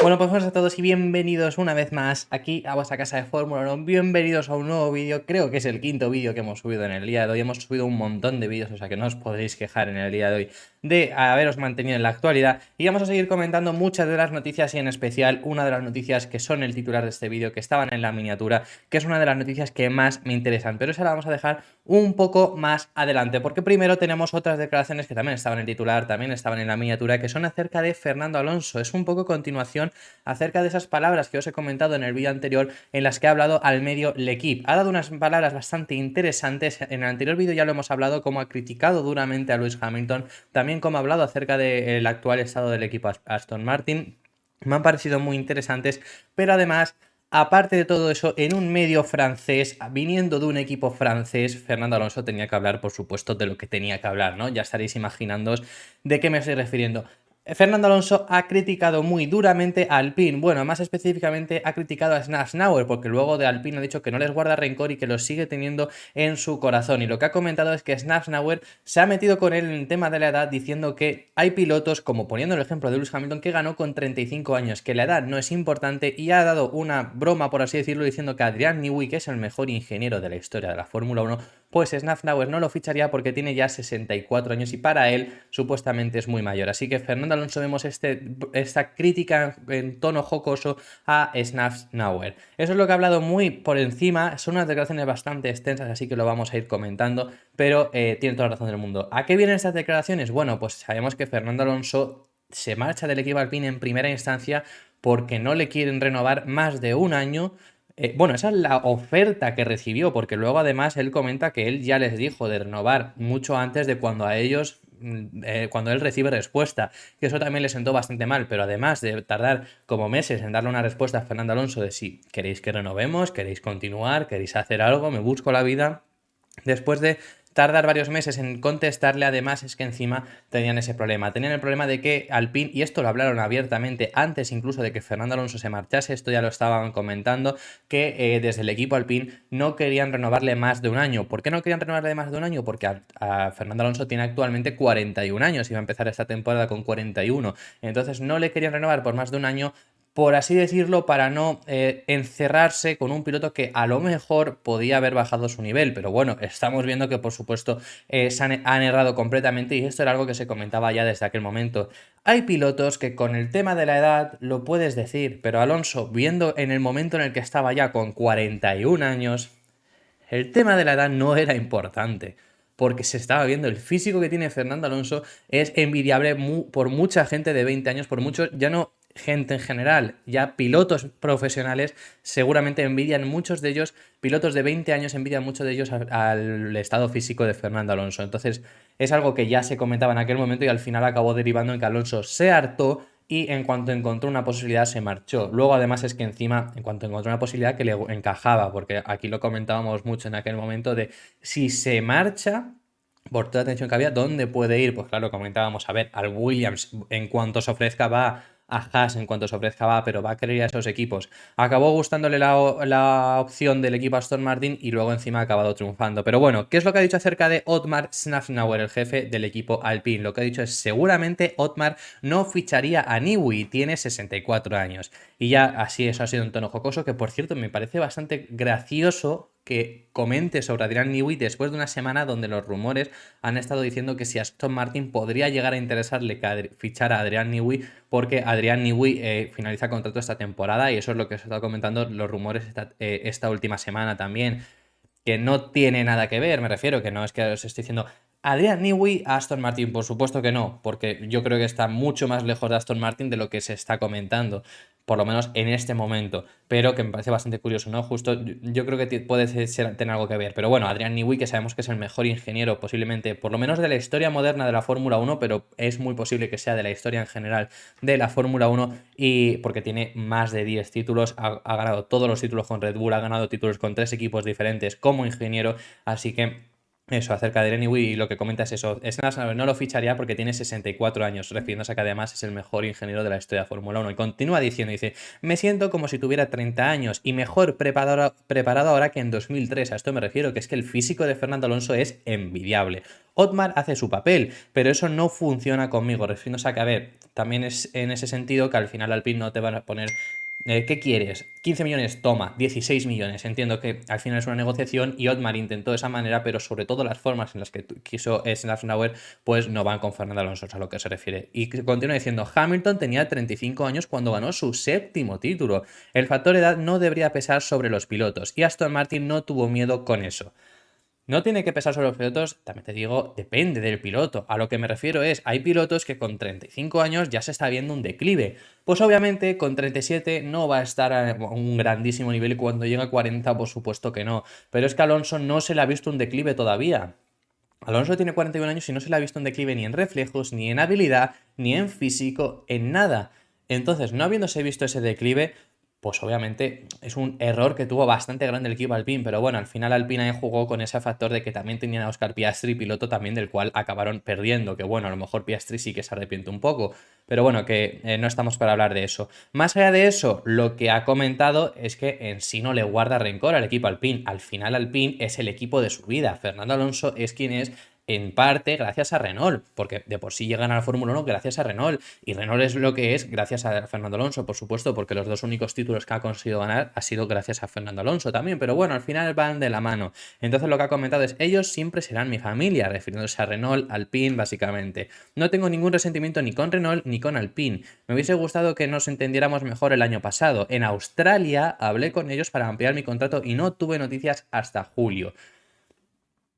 Bueno, pues buenas a todos y bienvenidos una vez más aquí a vuestra casa de Fórmula 1. Bienvenidos a un nuevo vídeo, creo que es el quinto vídeo que hemos subido en el día de hoy. Hemos subido un montón de vídeos, o sea que no os podréis quejar en el día de hoy de haberos mantenido en la actualidad. Y vamos a seguir comentando muchas de las noticias y en especial una de las noticias que son el titular de este vídeo, que estaban en la miniatura, que es una de las noticias que más me interesan. Pero esa la vamos a dejar un poco más adelante, porque primero tenemos otras declaraciones que también estaban en el titular, también estaban en la miniatura, que son acerca de Fernando Alonso. Es un poco continuación acerca de esas palabras que os he comentado en el vídeo anterior en las que ha hablado al medio L'Equipe. Ha dado unas palabras bastante interesantes. En el anterior vídeo ya lo hemos hablado, cómo ha criticado duramente a Lewis Hamilton, también cómo ha hablado acerca del actual estado del equipo Aston Martin. Me han parecido muy interesantes, pero además, aparte de todo eso, en un medio francés, viniendo de un equipo francés, Fernando Alonso tenía que hablar, por supuesto, de lo que tenía que hablar, ¿no? Ya estaréis imaginándoos de qué me estoy refiriendo. Fernando Alonso ha criticado muy duramente a Alpine. Bueno, más específicamente ha criticado a Snafnauer, porque luego de Alpine ha dicho que no les guarda rencor y que lo sigue teniendo en su corazón. Y lo que ha comentado es que Snafnauer se ha metido con él en el tema de la edad, diciendo que hay pilotos, como poniendo el ejemplo de Lewis Hamilton, que ganó con 35 años, que la edad no es importante, y ha dado una broma, por así decirlo, diciendo que Adrian Newey, que es el mejor ingeniero de la historia de la Fórmula 1, pues Snafnauer no lo ficharía porque tiene ya 64 años y para él supuestamente es muy mayor. Así que Fernando Alonso vemos esta crítica en tono jocoso a Snafnauer. Eso es lo que ha hablado muy por encima, son unas declaraciones bastante extensas, así que lo vamos a ir comentando, pero tiene toda la razón del mundo. ¿A qué vienen estas declaraciones? Bueno, pues sabemos que Fernando Alonso se marcha del equipo Alpine en primera instancia porque no le quieren renovar más de un año. Bueno, esa es la oferta que recibió, porque luego además él comenta que él ya les dijo de renovar mucho antes de cuando a ellos, cuando él recibe respuesta, que eso también le sentó bastante mal, pero además de tardar como meses en darle una respuesta a Fernando Alonso de si queréis que renovemos, queréis continuar, queréis hacer algo, me busco la vida. Después de tardar varios meses en contestarle, además es que encima tenían ese problema. Tenían el problema de que Alpine, y esto lo hablaron abiertamente antes incluso de que Fernando Alonso se marchase, esto ya lo estaban comentando, que desde el equipo Alpine no querían renovarle más de un año. ¿Por qué no querían renovarle más de un año? Porque a Fernando Alonso tiene actualmente 41 años, iba a empezar esta temporada con 41. Entonces no le querían renovar por más de un año, por así decirlo, para no encerrarse con un piloto que a lo mejor podía haber bajado su nivel. Pero bueno, estamos viendo que por supuesto han errado completamente, y esto era algo que se comentaba ya desde aquel momento. Hay pilotos que con el tema de la edad lo puedes decir, pero Alonso, viendo en el momento en el que estaba ya con 41 años, el tema de la edad no era importante, porque se estaba viendo el físico que tiene Fernando Alonso, es envidiable por mucha gente de 20 años, por mucho, ya no gente en general, ya pilotos profesionales seguramente envidian, muchos de ellos, pilotos de 20 años envidian mucho de ellos al estado físico de Fernando Alonso. Entonces es algo que ya se comentaba en aquel momento y al final acabó derivando en que Alonso se hartó y en cuanto encontró una posibilidad se marchó. Luego además es que encima, en cuanto encontró una posibilidad que le encajaba, porque aquí lo comentábamos mucho en aquel momento de si se marcha, por toda la atención que había, ¿dónde puede ir? Pues claro, comentábamos, a ver, al Williams en cuanto se ofrezca va, a Haas en cuanto se ofrezca va, pero va a querer ir a esos equipos. Acabó gustándole la opción del equipo Aston Martin y luego encima ha acabado triunfando. Pero bueno, ¿qué es lo que ha dicho acerca de Otmar Szafnauer, el jefe del equipo Alpine? Lo que ha dicho es, seguramente Otmar no ficharía a Newey, tiene 64 años. Y ya así eso ha sido un tono jocoso, que por cierto me parece bastante gracioso que comente sobre Adrian Newey después de una semana donde los rumores han estado diciendo que si Aston Martin podría llegar a interesarle fichar a Adrian Newey, porque Adrian Newey finaliza contrato esta temporada, y eso es lo que se está comentando los rumores esta última semana también, que no tiene nada que ver, me refiero, que no es que os estoy diciendo Adrian Newey a Aston Martin, por supuesto que no, porque yo creo que está mucho más lejos de Aston Martin de lo que se está comentando, por lo menos en este momento, pero que me parece bastante curioso, ¿no? Justo yo creo que puede tener algo que ver, pero bueno, Adrian Newey, que sabemos que es el mejor ingeniero posiblemente, por lo menos de la historia moderna de la Fórmula 1, pero es muy posible que sea de la historia en general de la Fórmula 1, y porque tiene más de 10 títulos, ha ganado todos los títulos con Red Bull, ha ganado títulos con 3 equipos diferentes como ingeniero, así que Eso, acerca de Anyway, y lo que comenta es eso. Snapsnapper no lo ficharía porque tiene 64 años, refiriéndose a que además es el mejor ingeniero de la historia de Fórmula 1. Y continúa diciendo, dice, me siento como si tuviera 30 años y mejor preparado ahora que en 2003. A esto me refiero, que es que el físico de Fernando Alonso es envidiable. Otmar hace su papel, pero eso no funciona conmigo, refiriéndose a que, a ver, también es en ese sentido que al final Alpine no te van a poner ¿qué quieres? 15 millones, toma, 16 millones. Entiendo que al final es una negociación y Otmar intentó de esa manera, pero sobre todo las formas en las que quiso Snafnauer, pues no van con Fernando Alonso, a lo que se refiere. Y continúa diciendo, Hamilton tenía 35 años cuando ganó su séptimo título. El factor edad no debería pesar sobre los pilotos y Aston Martin no tuvo miedo con eso. No tiene que pesar sobre los pilotos, también te digo, depende del piloto. A lo que me refiero es, hay pilotos que con 35 años ya se está viendo un declive. Pues obviamente con 37 no va a estar a un grandísimo nivel y cuando llegue a 40 por supuesto que no. Pero es que a Alonso no se le ha visto un declive todavía. Alonso tiene 41 años y no se le ha visto un declive ni en reflejos, ni en habilidad, ni en físico, en nada. Entonces, no habiéndose visto ese declive, pues obviamente es un error que tuvo bastante grande el equipo Alpine, pero bueno, al final Alpine ahí jugó con ese factor de que también tenían a Oscar Piastri, piloto también del cual acabaron perdiendo, que bueno, a lo mejor Piastri sí que se arrepiente un poco, pero bueno, que no estamos para hablar de eso. Más allá de eso, lo que ha comentado es que en sí no le guarda rencor al equipo Alpine, al final Alpine es el equipo de su vida, Fernando Alonso es quien es en parte gracias a Renault, porque de por sí llegan a la Fórmula 1 gracias a Renault, y Renault es lo que es gracias a Fernando Alonso, por supuesto, porque los dos únicos títulos que ha conseguido ganar ha sido gracias a Fernando Alonso también, pero bueno, al final van de la mano. Entonces lo que ha comentado es, ellos siempre serán mi familia, refiriéndose a Renault, Alpine, básicamente. No tengo ningún resentimiento ni con Renault ni con Alpine. Me hubiese gustado que nos entendiéramos mejor el año pasado. En Australia hablé con ellos para ampliar mi contrato y no tuve noticias hasta julio.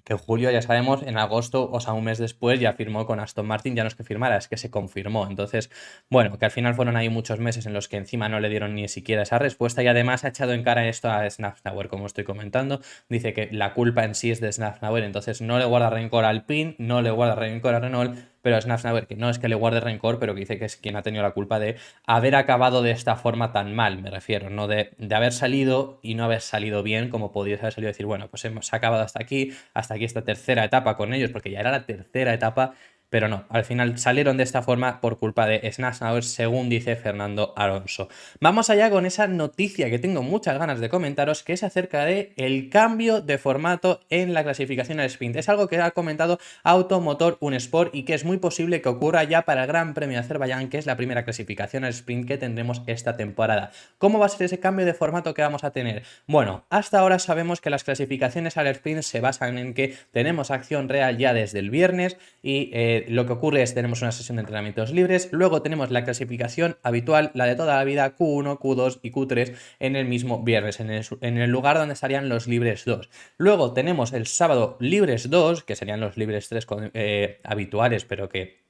Que en julio, ya sabemos, en agosto, o sea, un mes después, ya firmó con Aston Martin, ya no es que firmara, es que se confirmó. Entonces, bueno, que al final fueron ahí muchos meses en los que encima no le dieron ni siquiera esa respuesta y además ha echado en cara esto a Snafnauer, como estoy comentando. Dice que la culpa en sí es de Snafnauer, entonces no le guarda rencor al PIN, no le guarda rencor a Renault, pero a Snafnauer, que no es que le guarde rencor, pero que dice que es quien ha tenido la culpa de haber acabado de esta forma tan mal, me refiero, no de haber salido y no haber salido bien, como podrías haber salido a decir, bueno, pues hemos acabado hasta aquí esta tercera etapa con ellos, porque ya era la tercera etapa, pero no, al final salieron de esta forma por culpa de Snafnauer, según dice Fernando Alonso. Vamos allá con esa noticia que tengo muchas ganas de comentaros, que es acerca de el cambio de formato en la clasificación al sprint. Es algo que ha comentado Automotor Unesport y que es muy posible que ocurra ya para el Gran Premio de Azerbaiyán, que es la primera clasificación al sprint que tendremos esta temporada. ¿Cómo va a ser ese cambio de formato que vamos a tener? Bueno, hasta ahora sabemos que las clasificaciones al sprint se basan en que tenemos acción real ya desde el viernes y lo que ocurre es tenemos una sesión de entrenamientos libres, luego tenemos la clasificación habitual, la de toda la vida, Q1, Q2 y Q3 en el mismo viernes, en el lugar donde estarían los libres 2. Luego tenemos el sábado libres 2, que serían los libres 3 habituales, pero que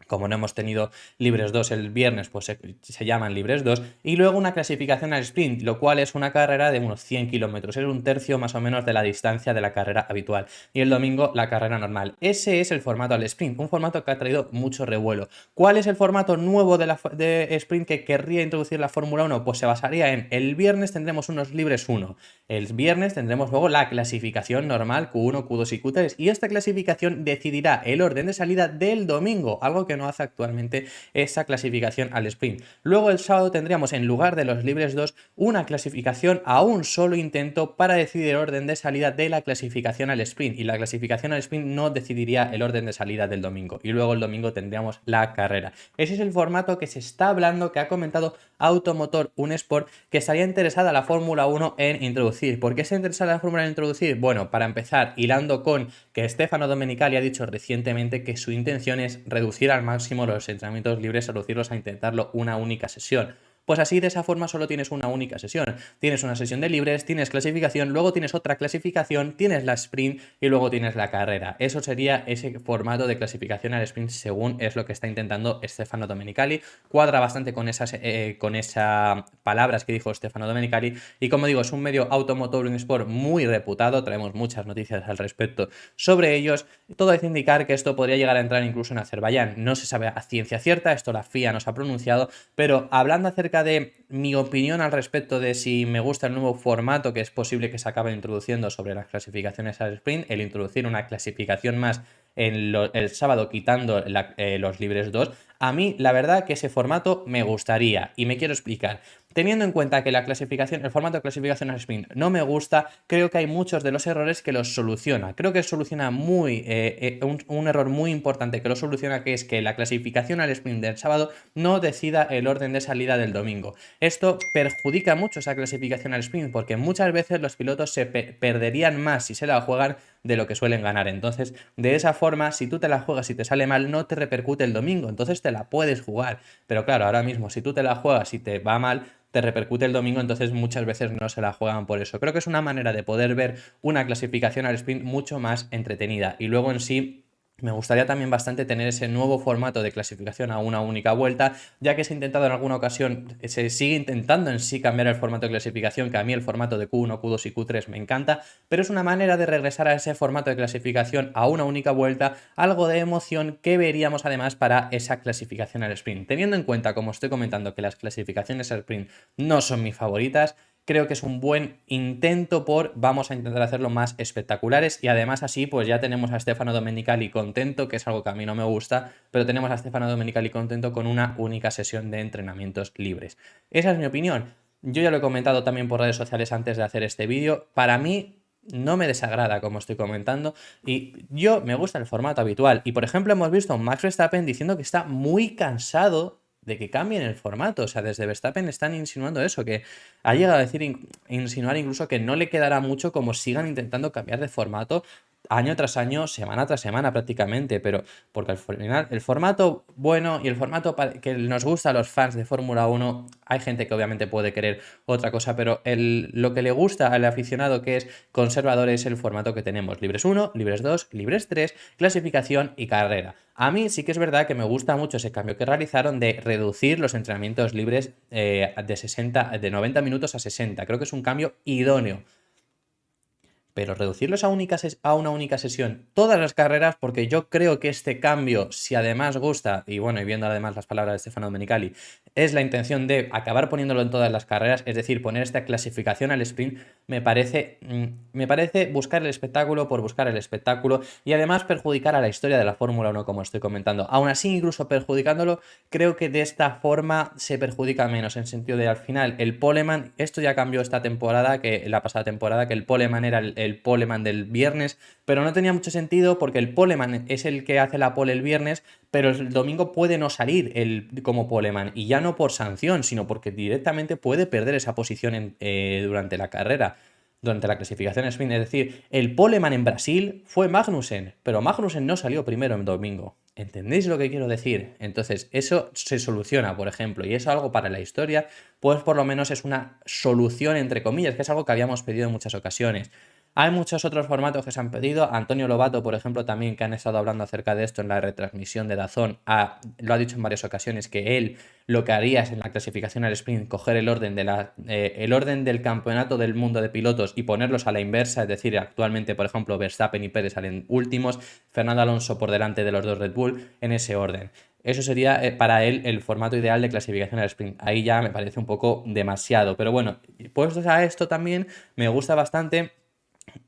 como no hemos tenido libres 2 el viernes, pues se llaman libres 2. Y luego una clasificación al sprint, lo cual es una carrera de unos 100 kilómetros. Es un tercio más o menos de la distancia de la carrera habitual. Y el domingo la carrera normal. Ese es el formato al sprint, un formato que ha traído mucho revuelo. ¿Cuál es el formato nuevo de sprint que querría introducir la Fórmula 1? Pues se basaría en el viernes tendremos unos libres 1. El viernes tendremos luego la clasificación normal Q1, Q2 y Q3. Y esta clasificación decidirá el orden de salida del domingo, algo que no hace actualmente esa clasificación al sprint. Luego el sábado tendríamos en lugar de los libres 2 una clasificación a un solo intento para decidir el orden de salida de la clasificación al sprint, y la clasificación al sprint no decidiría el orden de salida del domingo, y luego el domingo tendríamos la carrera. Ese es el formato que se está hablando, que ha comentado Automotor Unesport, que estaría interesada la Fórmula 1 en introducir. ¿Por qué está interesada la Fórmula 1 en introducir? Bueno, para empezar, hilando con que Stefano Domenicali ha dicho recientemente que su intención es reducir al máximo los entrenamientos libres, reducirlos a intentarlo una única sesión. Pues así, de esa forma, solo tienes una única sesión. Tienes una sesión de libres, tienes clasificación, luego tienes otra clasificación, tienes la sprint y luego tienes la carrera. Eso sería ese formato de clasificación al sprint, según es lo que está intentando Stefano Domenicali. Cuadra bastante con esas palabras que dijo Stefano Domenicali. Y como digo, es un medio Automotor Sport muy reputado. Traemos muchas noticias al respecto sobre ellos. Todo hace indicar que esto podría llegar a entrar incluso en Azerbaiyán. No se sabe a ciencia cierta, esto la FIA nos ha pronunciado, pero hablando acerca acerca de mi opinión al respecto de si me gusta el nuevo formato que es posible que se acabe introduciendo sobre las clasificaciones al sprint, el introducir una clasificación más el sábado quitando los libres 2. A mí, la verdad que ese formato me gustaría y me quiero explicar. Teniendo en cuenta que el formato de clasificación al sprint no me gusta, creo que hay muchos de los errores que los soluciona. Creo que soluciona un error muy importante que lo soluciona, que es que la clasificación al sprint del sábado no decida el orden de salida del domingo. Esto perjudica mucho esa clasificación al sprint porque muchas veces los pilotos se perderían más si se la juegan de lo que suelen ganar. Entonces, de esa forma, si tú te la juegas y te sale mal, no te repercute el domingo. Entonces te la puedes jugar. Pero claro, ahora mismo, si tú te la juegas y te va mal, te repercute el domingo, entonces muchas veces no se la juegan por eso. Creo que es una manera de poder ver una clasificación al sprint mucho más entretenida. Y luego en sí, me gustaría también bastante tener ese nuevo formato de clasificación a una única vuelta, ya que se ha intentado en alguna ocasión, se sigue intentando en sí cambiar el formato de clasificación, que a mí el formato de Q1, Q2 y Q3 me encanta, pero es una manera de regresar a ese formato de clasificación a una única vuelta, algo de emoción que veríamos además para esa clasificación al sprint. Teniendo en cuenta, como estoy comentando, que las clasificaciones al sprint no son mis favoritas, creo que es un buen intento vamos a intentar hacerlo más espectaculares y además así pues ya tenemos a Stefano Domenicali contento, que es algo que a mí no me gusta, pero tenemos a Stefano Domenicali contento con una única sesión de entrenamientos libres. Esa es mi opinión. Yo ya lo he comentado también por redes sociales antes de hacer este vídeo. Para mí no me desagrada, como estoy comentando, y yo me gusta el formato habitual. Y por ejemplo hemos visto a un Max Verstappen diciendo que está muy cansado de que cambien el formato. O sea, desde Verstappen están insinuando eso, que ha llegado a decir, insinuar incluso que no le quedará mucho como sigan intentando cambiar de formato año tras año, semana tras semana prácticamente, pero porque al final el formato bueno y el formato que nos gusta a los fans de Fórmula 1, hay gente que obviamente puede querer otra cosa, pero lo que le gusta al aficionado que es conservador es el formato que tenemos: libres 1, libres 2, libres 3, clasificación y carrera. A mí sí que es verdad que me gusta mucho ese cambio que realizaron de reducir los entrenamientos libres de 90 minutos a 60. Creo que es un cambio idóneo. Pero reducirlos a una única sesión todas las carreras, porque yo creo que este cambio, si además gusta, y bueno, y viendo además las palabras de Stefano Domenicali, es la intención de acabar poniéndolo en todas las carreras, es decir, poner esta clasificación al sprint, me parece buscar el espectáculo por buscar el espectáculo y además perjudicar a la historia de la Fórmula 1, como estoy comentando. Aún así, incluso perjudicándolo, creo que de esta forma se perjudica menos, en sentido de al final el poleman, esto ya cambió esta temporada, que la pasada temporada, que el poleman era el poleman del viernes, pero no tenía mucho sentido porque el poleman es el que hace la pole el viernes, pero el domingo puede no salir como poleman, y ya no por sanción, sino porque directamente puede perder esa posición durante la carrera, durante la clasificación sprint. Es decir, el poleman en Brasil fue Magnussen, pero Magnussen no salió primero en domingo. ¿Entendéis lo que quiero decir? Entonces, eso se soluciona, por ejemplo, y es algo para la historia, pues por lo menos es una solución, entre comillas, que es algo que habíamos pedido en muchas ocasiones. Hay muchos otros formatos que se han pedido. Antonio Lobato, por ejemplo, también, que han estado hablando acerca de esto en la retransmisión de DAZN, lo ha dicho en varias ocasiones, que él lo que haría es en la clasificación al sprint coger el orden del campeonato del mundo de pilotos y ponerlos a la inversa, es decir, actualmente, por ejemplo, Verstappen y Pérez salen últimos, Fernando Alonso por delante de los dos Red Bull, en ese orden. Eso sería para él el formato ideal de clasificación al sprint. Ahí ya me parece un poco demasiado. Pero bueno, puestos a esto también, me gusta bastante.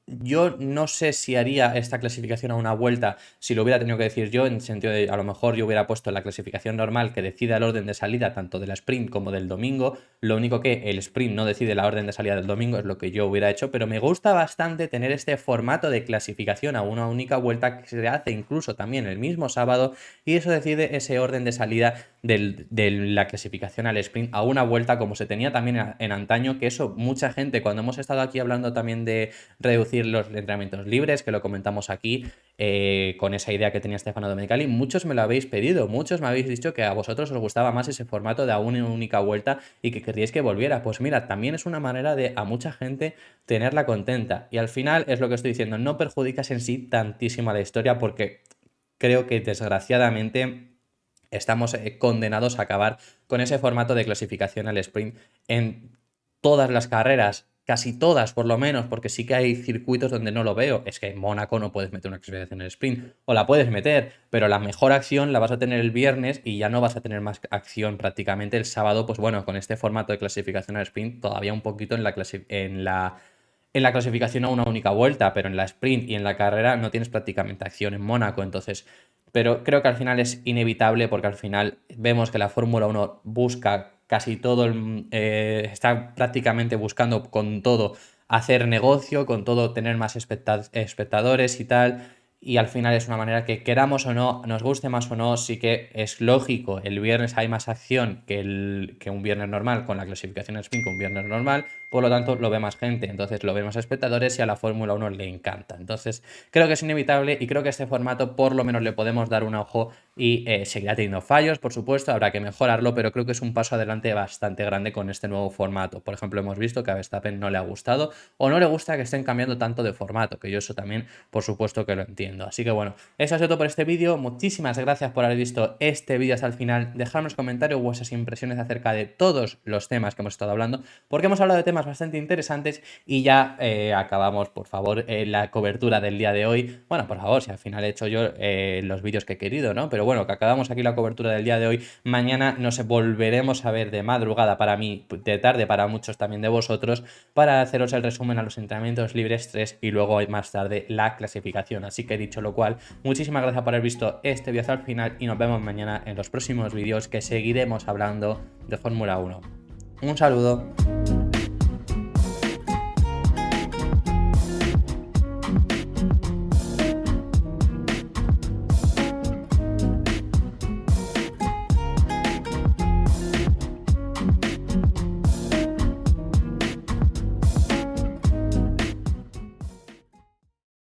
Yo no sé si haría esta clasificación a una vuelta si lo hubiera tenido que decir yo, en el sentido de a lo mejor yo hubiera puesto la clasificación normal que decida el orden de salida tanto de la sprint como del domingo. Lo único que el sprint no decide la orden de salida del domingo, es lo que yo hubiera hecho, pero me gusta bastante tener este formato de clasificación a una única vuelta que se hace incluso también el mismo sábado, y eso decide ese orden de salida de la clasificación al sprint a una vuelta, como se tenía también en antaño, que eso mucha gente, cuando hemos estado aquí hablando también de reducir los entrenamientos libres, que lo comentamos aquí, con esa idea que tenía Stefano Domenicali, muchos me lo habéis pedido, muchos me habéis dicho que a vosotros os gustaba más ese formato de a una única vuelta y que queríais que volviera. Pues mira, también es una manera de a mucha gente tenerla contenta, y al final es lo que estoy diciendo, no perjudicas en sí tantísimo a la historia, porque creo que desgraciadamente estamos condenados a acabar con ese formato de clasificación al sprint en todas las carreras. casi todas por lo menos, porque sí que hay circuitos donde no lo veo. Es que en Mónaco no puedes meter una clasificación en el sprint, o la puedes meter, pero la mejor acción la vas a tener el viernes y ya no vas a tener más acción prácticamente el sábado. Pues bueno, con este formato de clasificación al sprint todavía un poquito en la clasificación a una única vuelta, pero en la sprint y en la carrera no tienes prácticamente acción en Mónaco. Entonces, pero creo que al final es inevitable, porque al final vemos que la Fórmula 1 busca casi todo, está prácticamente buscando con todo hacer negocio, con todo tener más espectadores y tal. Y al final es una manera que, queramos o no, nos guste más o no, sí que es lógico. El viernes hay más acción que un viernes normal, con la clasificación sprint que un viernes normal, por lo tanto lo ve más gente, entonces lo ven más espectadores y a la Fórmula 1 le encanta. Entonces creo que es inevitable y creo que este formato por lo menos le podemos dar un ojo y seguirá teniendo fallos, por supuesto, habrá que mejorarlo, pero creo que es un paso adelante bastante grande con este nuevo formato. Por ejemplo, hemos visto que a Verstappen no le ha gustado o no le gusta que estén cambiando tanto de formato, que yo eso también, por supuesto que lo entiendo. Así que bueno, eso ha sido todo por este vídeo. Muchísimas gracias por haber visto este vídeo hasta el final. Dejadme en los comentarios vuestras impresiones acerca de todos los temas que hemos estado hablando, porque hemos hablado de temas bastante interesantes y ya acabamos, por favor, la cobertura del día de hoy. Bueno, por favor, si al final he hecho yo los vídeos que he querido, ¿no? Pero bueno, que acabamos aquí la cobertura del día de hoy. Mañana nos volveremos a ver de madrugada para mí, de tarde para muchos también de vosotros, para haceros el resumen a los entrenamientos libres 3 y luego más tarde la clasificación. Así que dicho lo cual, muchísimas gracias por haber visto este vídeo hasta el final y nos vemos mañana en los próximos vídeos, que seguiremos hablando de Fórmula 1. Un saludo.